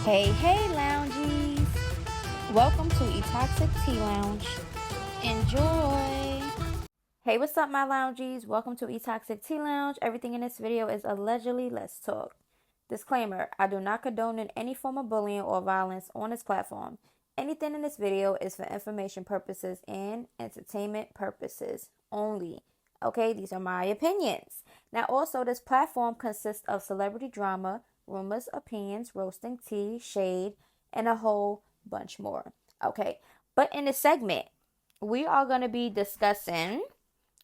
Hey, loungies. Welcome to Toxic Tea Lounge. Enjoy. Hey, what's up, my loungies? Welcome to Toxic Tea Lounge. Everything in this video is allegedly. Let's talk. Disclaimer, I do not condone in any form of bullying or violence on this platform. Anything in this video is for information purposes and entertainment purposes only. Okay, these are my opinions. Now, also, this platform consists of celebrity drama, rumors, opinions, roasting, tea, shade, and a whole bunch more. Okay, but in this segment, we are going to be discussing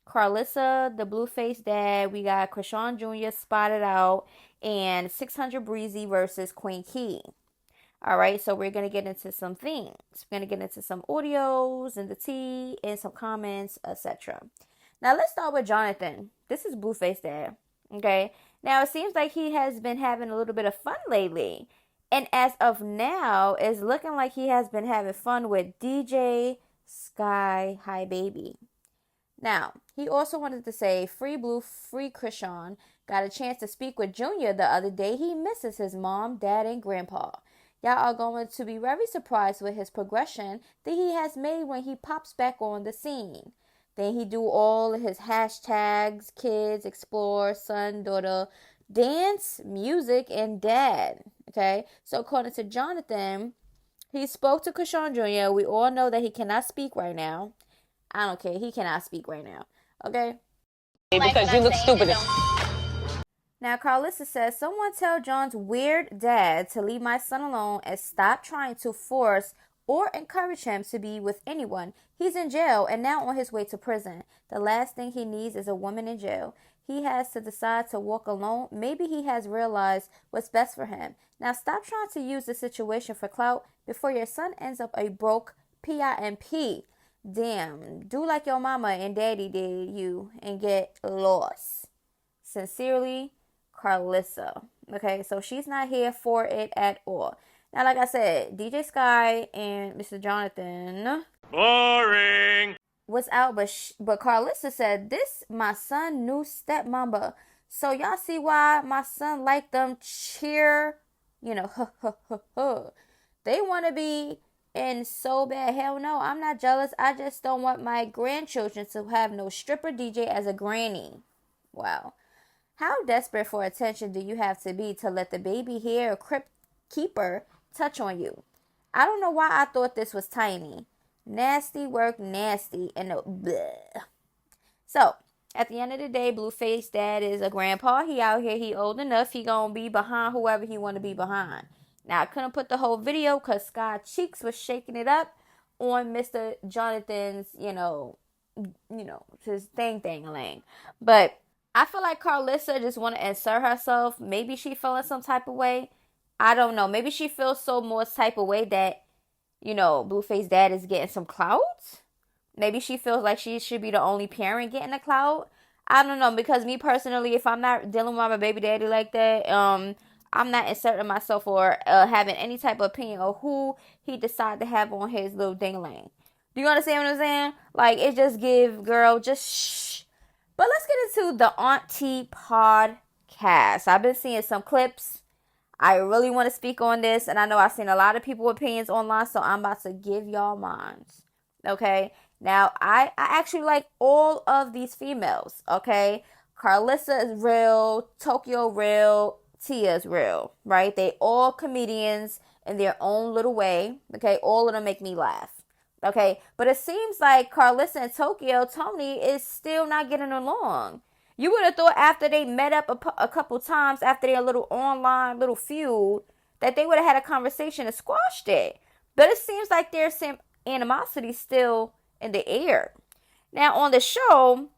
Karlissa, the Blueface dad. We got Chrisean Jr. spotted out, and 600 breezy versus Queenkey. All right, so we're going to get into some things. We're going to get into some audios and the tea and some comments, etc. Now, let's start with Jonathan. This is Blueface dad. Okay, now it seems like he has been having a little bit of fun lately. And as of now, it's looking like he has been having fun with djSKY Hi Baby. Now, he also wanted to say, free Blue, free Chrisean. Got a chance to speak with Junior the other day. He misses his mom, dad, and grandpa. Y'all are going to be very surprised with his progression that he has made when he pops back on the scene. Then he do all of his hashtags, kids, explore, son, daughter, dance, music, and dad. Okay, so according to Jonathan, he spoke to Chrisean Jr. We all know that he cannot speak right now. I don't care. He cannot speak right now. Okay? Because you look stupid. Now, Karlissa says, someone tell John's weird dad to leave my son alone and stop trying to force or encourage him to be with anyone. He's in jail and now on his way to prison. The last thing he needs is a woman in jail. He has to decide to walk alone. Maybe he has realized what's best for him. Now, stop trying to use the situation for clout before your son ends up a broke PIMP. Damn, do like your mama and daddy did you and get lost. Sincerely, Karlissa. Okay, so she's not here for it at all. Now, like I said, djSKY and Mr. Jonathan. Boring. Was out, but Karlissa said, this my son new stepmama. So y'all see why my son like them cheer, They want to be in so bad. Hell no, I'm not jealous. I just don't want my grandchildren to have no stripper DJ as a granny. Wow. How desperate for attention do you have to be to let the baby hair crypt keeper touch on you? I don't know why I thought this was tiny. Nasty work, nasty, and no bleh. So, at the end of the day, Blueface dad is a grandpa. He out here, he old enough. He gonna be behind whoever he want to be behind. Now, I couldn't put the whole video because Sky Cheeks was shaking it up on Mr. Jonathan's, his thing-a-lang. But I feel like Karlissa just want to insert herself. Maybe she feeling some type of way. I don't know. Maybe she feels so more type of way that, Blueface dad is getting some clout. Maybe she feels like she should be the only parent getting the clout. I don't know, because me personally, if I'm not dealing with my baby daddy like that, I'm not inserting myself or having any type of opinion of who he decided to have on his little ding-a-lang. Do you understand what I'm saying? Like, it just give, girl, just shh. But let's get into the Auntie podcast. I've been seeing some clips. I really want to speak on this, and I know I've seen a lot of people's opinions online, so I'm about to give y'all mine. Okay? Now, I actually like all of these females, okay? Karlissa is real, Tokyo real, Tia's real, right? They all comedians in their own little way, okay? All of them make me laugh, okay? But it seems like Karlissa and Tokyo, Tony, is still not getting along. You would have thought after they met up a couple times, after their little online little feud, that they would have had a conversation and squashed it. But it seems like there's some animosity still in the air. Now, on the show,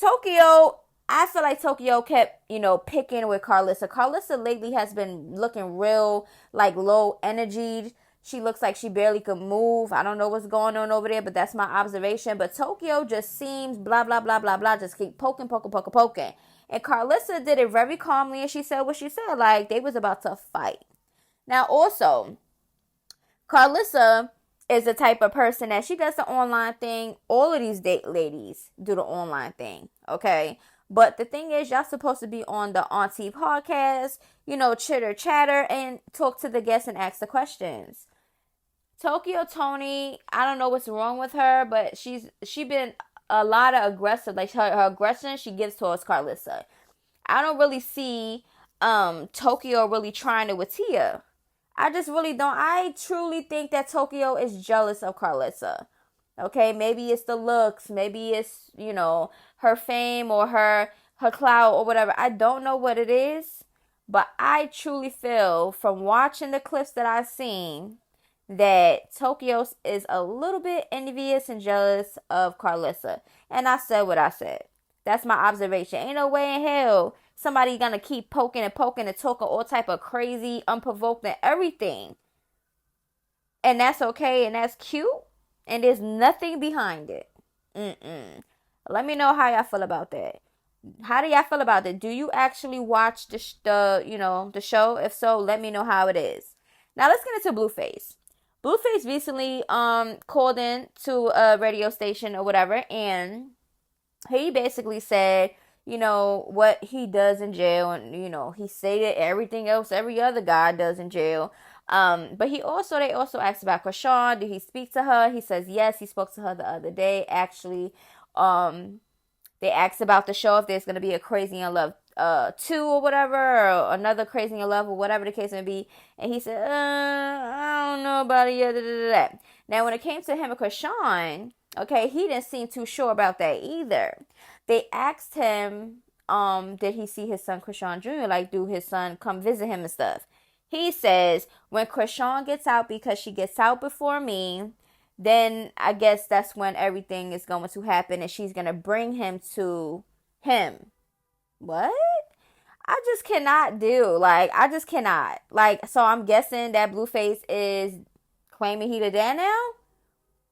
Tokyo, I feel like Tokyo kept, picking with Karlissa. Karlissa lately has been looking real, low energy. She looks like she barely could move. I don't know what's going on over there, but that's my observation. But Tokyo just seems blah, blah, blah, blah, blah. Just keep poking. And Karlissa did it very calmly, and she said what she said. Like, they was about to fight. Now, also, Karlissa is the type of person that she does the online thing. All of these ladies do the online thing, okay? But the thing is, y'all supposed to be on the Auntie podcast, chitter chatter and talk to the guests and ask the questions. Tokyo Tony, I don't know what's wrong with her, but she been a lot of aggressive. Like her aggression she gives towards Karlissa. I don't really see Tokyo really trying it with Tia. I just really don't. I truly think that Tokyo is jealous of Karlissa. Okay, maybe it's the looks, maybe it's, her fame or her clout or whatever. I don't know what it is, but I truly feel from watching the clips that I've seen that Tokyo is a little bit envious and jealous of Karlissa. And I said what I said. That's my observation. Ain't no way in hell somebody gonna keep poking and talking all type of crazy, unprovoked and everything. And that's okay and that's cute. And there's nothing behind it. Let me know how y'all feel about that. How do y'all feel about it? Do you actually watch the show? If so, let me know how it is. Now let's get into Blueface. Blueface recently called in to a radio station or whatever, and he basically said, what he does in jail, and he stated everything else every other guy does in jail. But they also asked about Chrisean. Did he speak to her? He says yes, he spoke to her the other day. Actually, they asked about the show, if there's gonna be a Crazy in Love 2 or whatever, or another Crazy in Love or whatever the case may be. And he said, I don't know about it yet. Now, when it came to him and Chrisean, okay, he didn't seem too sure about that either. They asked him, did he see his son Chrisean Jr.? Like, do his son come visit him and stuff? He says, when Chrisean gets out, because she gets out before me, then I guess that's when everything is going to happen and she's going to bring him to him. What? I just cannot do. I just cannot. So I'm guessing that Blueface is claiming he the dad now?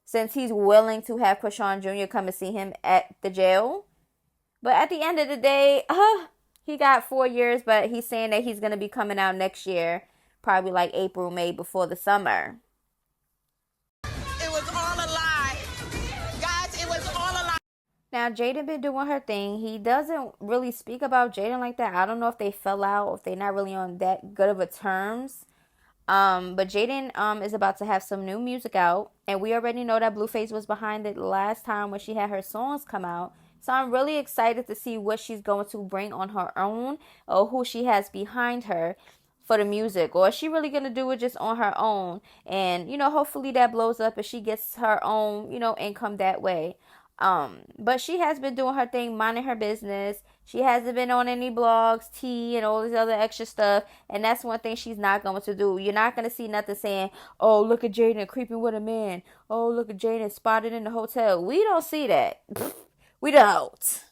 Since he's willing to have Chrisean Jr. come and see him at the jail. But at the end of the day, he got 4 years, but he's saying that he's going to be coming out next year. Probably like April, May, before the summer. It was all a lie. Guys, it was all a lie. Now, Jaden been doing her thing. He doesn't really speak about Jaden like that. I don't know if they fell out or if they're not really on that good of a terms. But Jaden is about to have some new music out. And we already know that Blueface was behind it last time when she had her songs come out. So I'm really excited to see what she's going to bring on her own, or who she has behind her for the music, or is she really gonna do it just on her own? And hopefully that blows up and she gets her own income that way. But she has been doing her thing, minding her business. She hasn't been on any blogs, tea, and all this other extra stuff. And that's one thing she's not going to do. You're not going to see nothing saying, oh, look at Jaden creeping with a man. Oh, look at Jaden spotted in the hotel. We don't see that. We don't.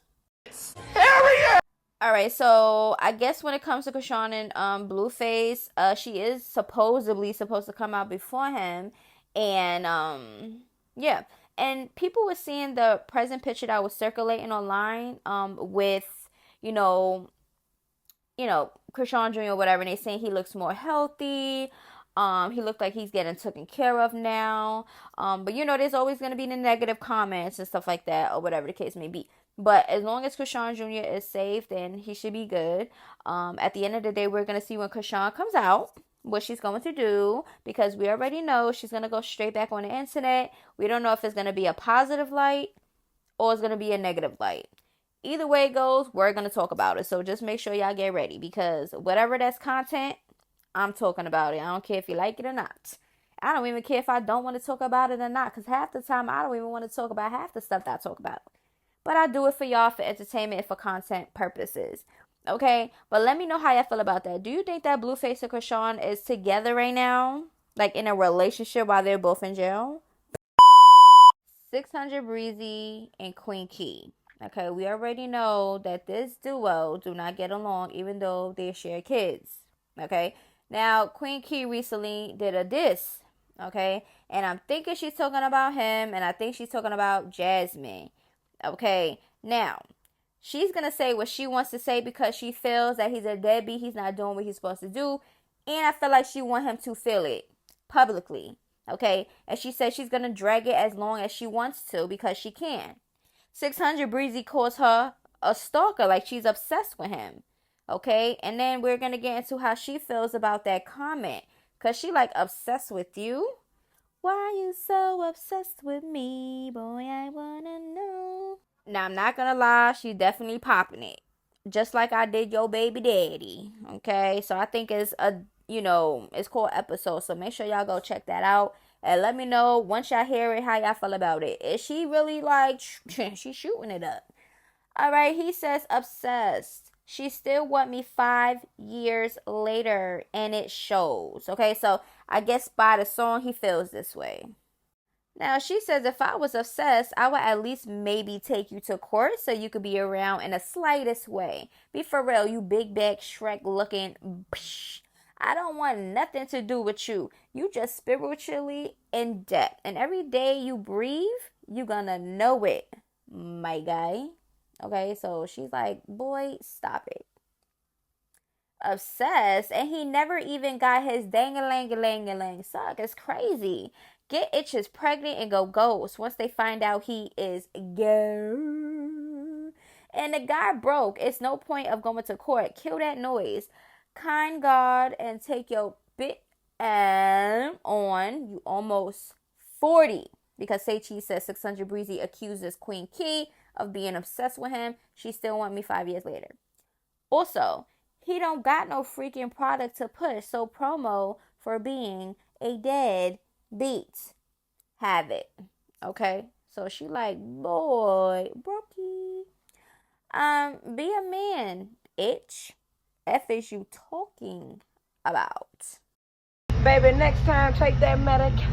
All right, so I guess when it comes to Chrisean and Blueface, she is supposedly supposed to come out before him, and yeah, and people were seeing the present picture that was circulating online, with Chrisean Jr. or whatever, and they saying he looks more healthy. He looked like he's getting taken care of now. But there's always gonna be the negative comments and stuff like that, or whatever the case may be. But as long as Chrisean Jr. is safe, then he should be good. At the end of the day, we're going to see when Chrisean comes out what she's going to do, because we already know she's going to go straight back on the internet. We don't know if it's going to be a positive light or it's going to be a negative light. Either way it goes, we're going to talk about it. So just make sure y'all get ready, because whatever that's content, I'm talking about it. I don't care if you like it or not. I don't even care if I don't want to talk about it or not, because half the time I don't even want to talk about half the stuff that I talk about. But I do it for y'all for entertainment and for content purposes. Okay? But let me know how y'all feel about that. Do you think that Blueface and Chrisean is together right now? Like in a relationship while they're both in jail? 600breezy and Queenkey. Okay, we already know that this duo do not get along, even though they share kids. Okay? Now, Queenkey recently did a diss. Okay? And I'm thinking she's talking about him, and I think she's talking about Jasmine. Okay, now, she's going to say what she wants to say because she feels that he's a deadbeat, he's not doing what he's supposed to do, and I feel like she wants him to feel it publicly, okay? And she says she's going to drag it as long as she wants to because she can. 600breezy calls her a stalker, like she's obsessed with him. Okay, and then we're gonna get into how she feels about that comment, cause she like obsessed with you. Why you so obsessed with me, boy? I wanna know. Now I'm not gonna lie, she definitely popping it, just like I did your baby daddy. Okay, so I think it's it's called Episode. So make sure y'all go check that out and let me know once y'all hear it how y'all feel about it. Is she really like she's shooting it up? All right, he says obsessed. She still want me 5 years later, and it shows. Okay, so I guess by the song he feels this way. Now she says if I was obsessed, I would at least maybe take you to court so you could be around in the slightest way. Be for real, you big back Shrek looking. Psh. I don't want nothing to do with you. You just spiritually in debt, and every day you breathe, you gonna know it, my guy. Okay, so she's like, boy, stop it. Obsessed, and he never even got his dang-a-lang-a-lang-a-lang suck. It's crazy. Get itches pregnant and go ghost once they find out he is gay. And the guy broke. It's no point of going to court. Kill that noise. Kind God and take your bit on. You almost 40. Because Say Cheese says 600 Breezy accuses Queenkey of being obsessed with him. She still want me 5 years later. Also, he don't got no freaking product to push, so promo for being a dead beat. Have it. Okay? So she like, boy, brokey. Be a man, itch. F is you talking about? Baby, next time take that medication.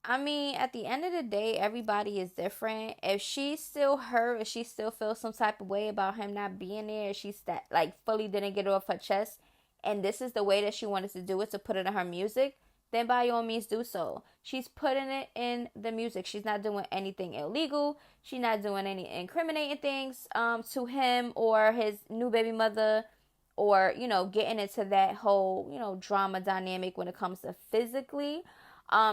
I mean, at the end of the day, everybody is different. If she's still hurt, if she still feels some type of way about him not being there, if she's that like fully didn't get it off her chest, and this is the way that she wanted to do it, to put it in her music, then by all means do so. She's putting it in the music. She's not doing anything illegal. She's not doing any incriminating things to him or his new baby mother, or getting into that whole drama dynamic when it comes to physically.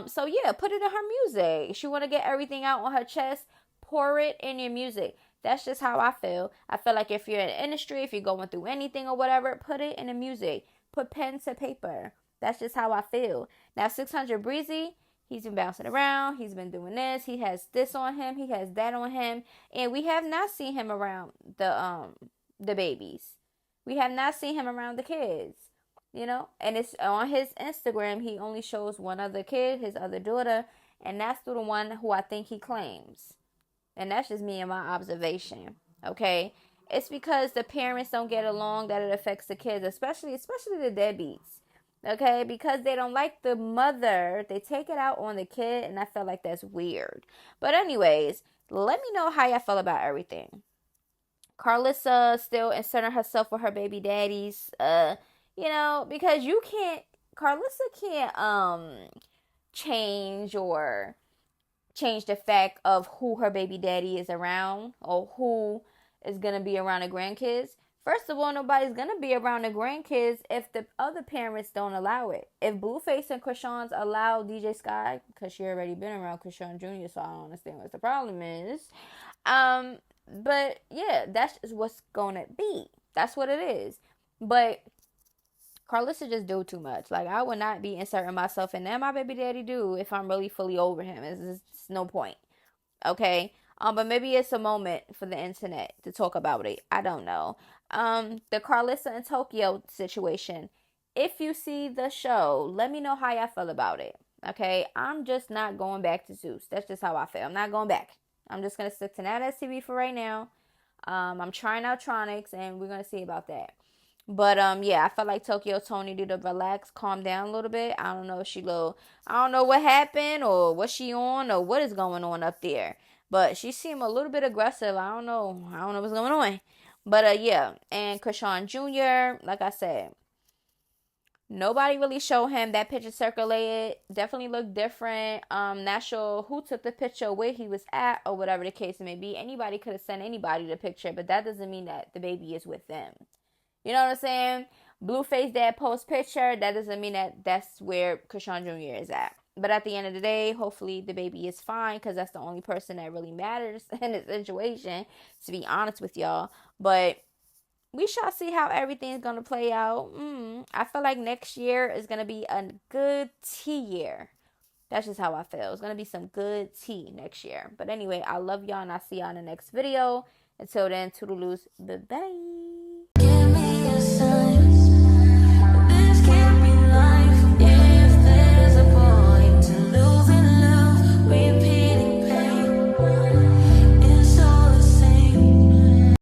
So yeah, put it in her music. She want to get everything out on her chest, pour it in your music. That's just how I feel. I feel like if you're in the industry, if you're going through anything or whatever, put it in the music. Put pen to paper. That's just how I feel. Now 600 Breezy, he's been bouncing around. He's been doing this. He has this on him. He has that on him. And we have not seen him around the babies. We have not seen him around the kids. And it's on his Instagram. He only shows one other kid, his other daughter, and that's the one who I think he claims. And that's just me and my observation. Okay, it's because the parents don't get along that it affects the kids, especially the deadbeats. Okay, because they don't like the mother, they take it out on the kid, and I feel like that's weird. But anyways, let me know how y'all feel about everything. Karlissa still inserting herself with her baby daddies. Because Karlissa can't change the fact of who her baby daddy is around or who is gonna be around the grandkids. First of all, nobody's gonna be around the grandkids if the other parents don't allow it. If Blueface and Chrisean allow djSKY, because she already been around Chrisean Jr., so I don't understand what the problem is. But yeah, that's just what's gonna be. That's what it is. But Karlissa just do too much. Like, I would not be inserting myself in that my baby daddy do if I'm really fully over him. It's no point. Okay? But maybe it's a moment for the internet to talk about it. I don't know. The Karlissa and Tokyo situation. If you see the show, let me know how y'all feel about it. Okay? I'm just not going back to Zeus. That's just how I feel. I'm not going back. I'm just going to stick to Nat TV for right now. I'm trying out Tronics, and we're going to see about that. But yeah, I felt like Tokyo Tony need to relax, calm down a little bit. I don't know if I don't know what happened or what she on or what is going on up there. But she seemed a little bit aggressive. I don't know what's going on. But yeah, and Chrisean Jr., like I said, nobody really showed him. That picture circulated. Definitely looked different. Not sure who took the picture, where he was at, or whatever the case may be. Anybody could have sent anybody the picture, but that doesn't mean that the baby is with them. You know what I'm saying? Blueface dad post picture. That doesn't mean that that's where Chrisean Jr. is at. But at the end of the day, hopefully the baby is fine, because that's the only person that really matters in this situation, to be honest with y'all. But we shall see how everything's going to play out. I feel like next year is going to be a good tea year. That's just how I feel. It's going to be some good tea next year. But anyway, I love y'all, and I'll see y'all in the next video. Until then, toodaloos. Bye-bye.